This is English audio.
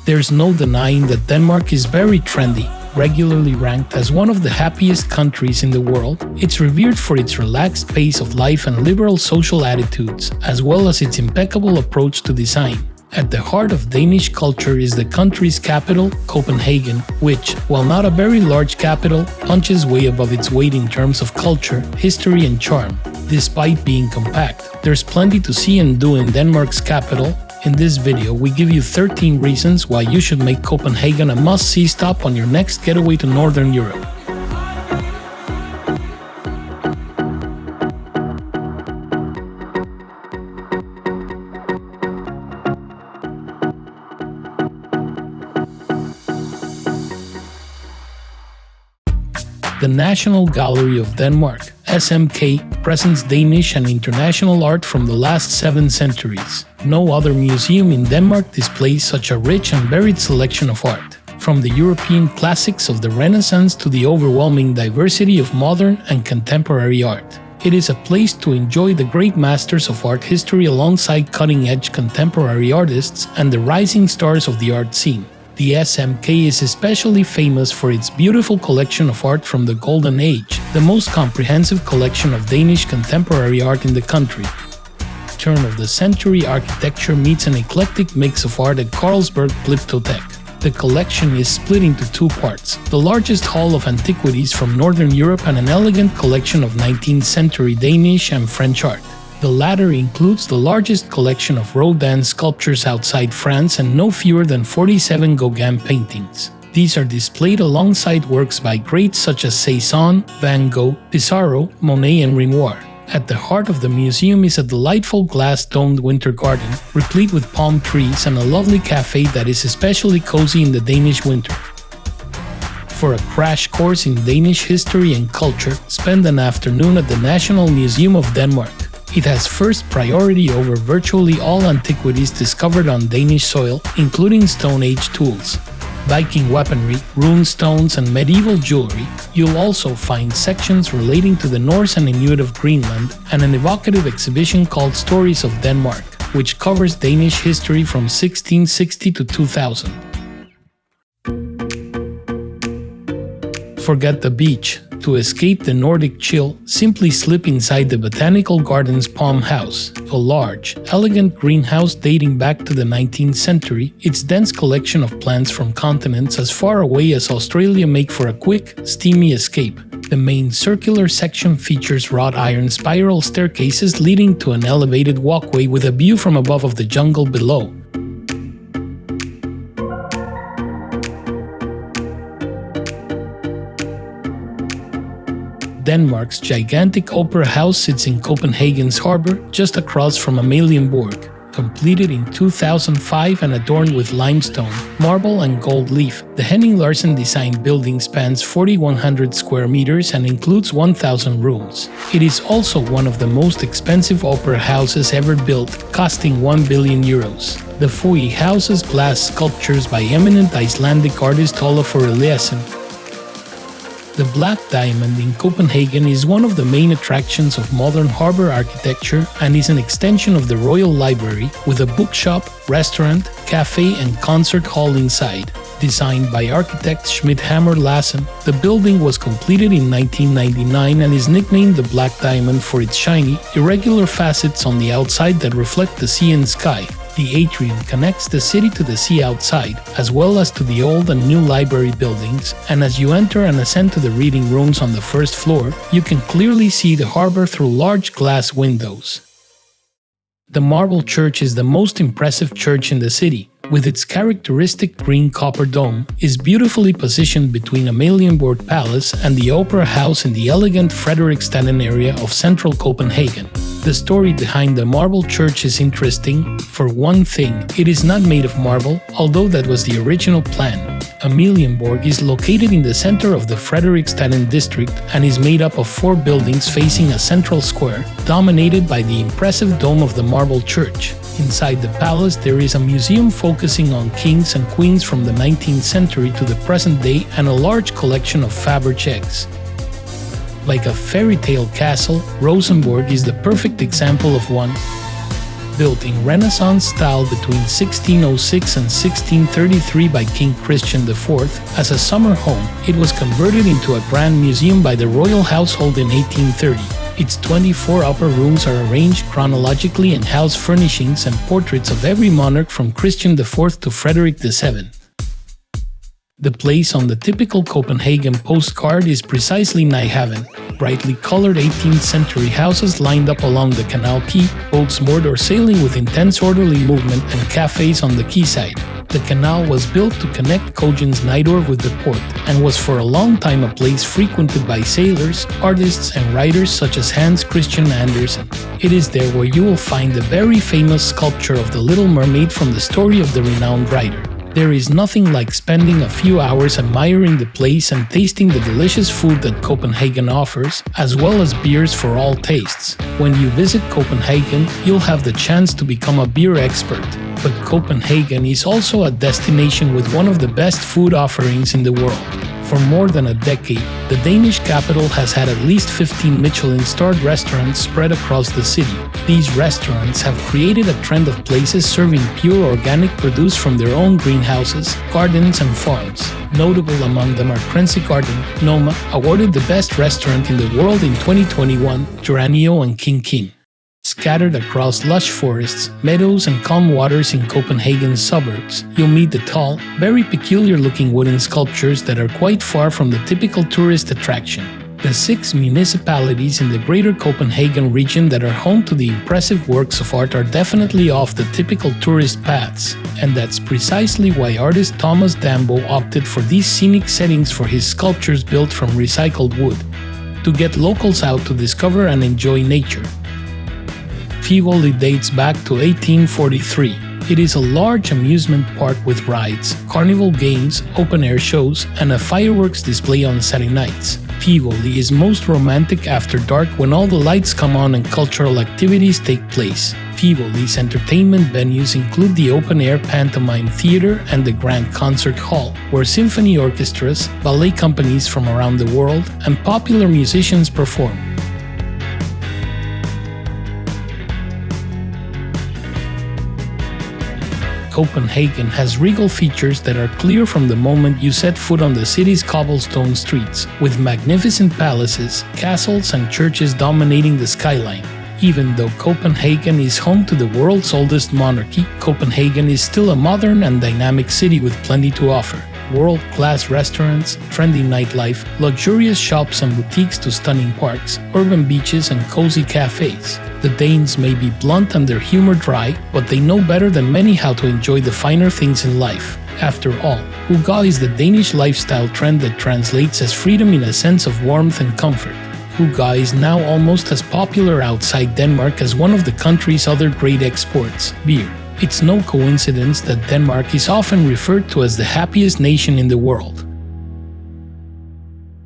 There's no denying that Denmark is very trendy. Regularly ranked as one of the happiest countries in the world, it's revered for its relaxed pace of life and liberal social attitudes, as well as its impeccable approach to design. At the heart of Danish culture is the country's capital, Copenhagen, which, while not a very large capital, punches way above its weight in terms of culture, history and charm. Despite being compact, there's plenty to see and do in Denmark's capital. In this video, we give you 13 reasons why you should make Copenhagen a must-see stop on your next getaway to Northern Europe. The National Gallery of Denmark, SMK, presents Danish and international art from the last 7 centuries. No other museum in Denmark displays such a rich and varied selection of art, from the European classics of the Renaissance to the overwhelming diversity of modern and contemporary art. It is a place to enjoy the great masters of art history alongside cutting-edge contemporary artists and the rising stars of the art scene. The SMK is especially famous for its beautiful collection of art from the Golden Age, the most comprehensive collection of Danish contemporary art in the country. Turn-of-the-century architecture meets an eclectic mix of art at Carlsberg Glyptotek. The collection is split into 2 parts, the largest hall of antiquities from Northern Europe and an elegant collection of 19th century Danish and French art. The latter includes the largest collection of Rodin sculptures outside France and no fewer than 47 Gauguin paintings. These are displayed alongside works by greats such as Cezanne, Van Gogh, Pissarro, Monet and Renoir. At the heart of the museum is a delightful glass-domed winter garden, replete with palm trees and a lovely cafe that is especially cozy in the Danish winter. For a crash course in Danish history and culture, spend an afternoon at the National Museum of Denmark. It has first priority over virtually all antiquities discovered on Danish soil, including Stone Age tools, Viking weaponry, rune stones and medieval jewelry. You'll also find sections relating to the Norse and Inuit of Greenland and an evocative exhibition called Stories of Denmark, which covers Danish history from 1660 to 2000. Forget the beach. To escape the Nordic chill, simply slip inside the Botanical Gardens Palm House, a large, elegant greenhouse dating back to the 19th century. Its dense collection of plants from continents as far away as Australia make for a quick, steamy escape. The main circular section features wrought iron spiral staircases leading to an elevated walkway with a view from above of the jungle below. Denmark's gigantic opera house sits in Copenhagen's harbour, just across from Amalienborg. Completed in 2005 and adorned with limestone, marble and gold leaf, the Henning Larsen designed building spans 4,100 square meters and includes 1,000 rooms. It is also one of the most expensive opera houses ever built, costing 1 billion euros. The foyer houses glass sculptures by eminent Icelandic artist Olafur Eliasson. The Black Diamond in Copenhagen is one of the main attractions of modern harbour architecture and is an extension of the Royal Library, with a bookshop, restaurant, cafe and concert hall inside. Designed by architect Schmidt Hammer Lassen, the building was completed in 1999 and is nicknamed the Black Diamond for its shiny, irregular facets on the outside that reflect the sea and sky. The atrium connects the city to the sea outside, as well as to the old and new library buildings, and as you enter and ascend to the reading rooms on the first floor, you can clearly see the harbour through large glass windows. The Marble Church is the most impressive church in the city. With its characteristic green copper dome, is beautifully positioned between Amalienborg Palace and the Opera House in the elegant Frederiksstaden area of central Copenhagen. The story behind the Marble Church is interesting. For one thing, it is not made of marble, although that was the original plan. Amalienborg is located in the center of the Frederiksstaden district and is made up of 4 buildings facing a central square, dominated by the impressive dome of the Marble Church. Inside the palace there is a museum focusing on kings and queens from the 19th century to the present day and a large collection of Faberge eggs. Like a fairy tale castle, Rosenborg is the perfect example of one. Built in Renaissance style between 1606 and 1633 by King Christian IV as a summer home, it was converted into a grand museum by the royal household in 1830. Its 24 upper rooms are arranged chronologically and house furnishings and portraits of every monarch from Christian IV to Frederick VII. The place on the typical Copenhagen postcard is precisely Nyhavn. Brightly colored 18th century houses lined up along the canal quay, boats moored or sailing with intense orderly movement, and cafes on the quayside. The canal was built to connect Copenhagen's Nørrebro with the port, and was for a long time a place frequented by sailors, artists, and writers such as Hans Christian Andersen. It is there where you will find the very famous sculpture of the Little Mermaid from the story of the renowned writer. There is nothing like spending a few hours admiring the place and tasting the delicious food that Copenhagen offers, as well as beers for all tastes. When you visit Copenhagen, you'll have the chance to become a beer expert. But Copenhagen is also a destination with one of the best food offerings in the world. For more than a decade, the Danish capital has had at least 15 Michelin-starred restaurants spread across the city. These restaurants have created a trend of places serving pure organic produce from their own greenhouses, gardens, and farms. Notable among them are Tivoli Garden, Noma, awarded the best restaurant in the world in 2021, Geranio and King. Scattered across lush forests, meadows, and calm waters in Copenhagen's suburbs, you'll meet the tall, very peculiar-looking wooden sculptures that are quite far from the typical tourist attraction. The 6 municipalities in the greater Copenhagen region that are home to the impressive works of art are definitely off the typical tourist paths, and that's precisely why artist Thomas Dambo opted for these scenic settings for his sculptures built from recycled wood, to get locals out to discover and enjoy nature. Tivoli dates back to 1843. It is a large amusement park with rides, carnival games, open-air shows, and a fireworks display on Saturday nights. Tivoli is most romantic after dark when all the lights come on and cultural activities take place. Tivoli's entertainment venues include the open-air pantomime theater and the Grand Concert Hall, where symphony orchestras, ballet companies from around the world, and popular musicians perform. Copenhagen has regal features that are clear from the moment you set foot on the city's cobblestone streets, with magnificent palaces, castles, and churches dominating the skyline. Even though Copenhagen is home to the world's oldest monarchy, Copenhagen is still a modern and dynamic city with plenty to offer. World-class restaurants, trendy nightlife, luxurious shops and boutiques to stunning parks, urban beaches and cozy cafes. The Danes may be blunt and their humor dry, but they know better than many how to enjoy the finer things in life. After all, hygge is the Danish lifestyle trend that translates as freedom in a sense of warmth and comfort. Hygge is now almost as popular outside Denmark as one of the country's other great exports, beer. It's no coincidence that Denmark is often referred to as the happiest nation in the world.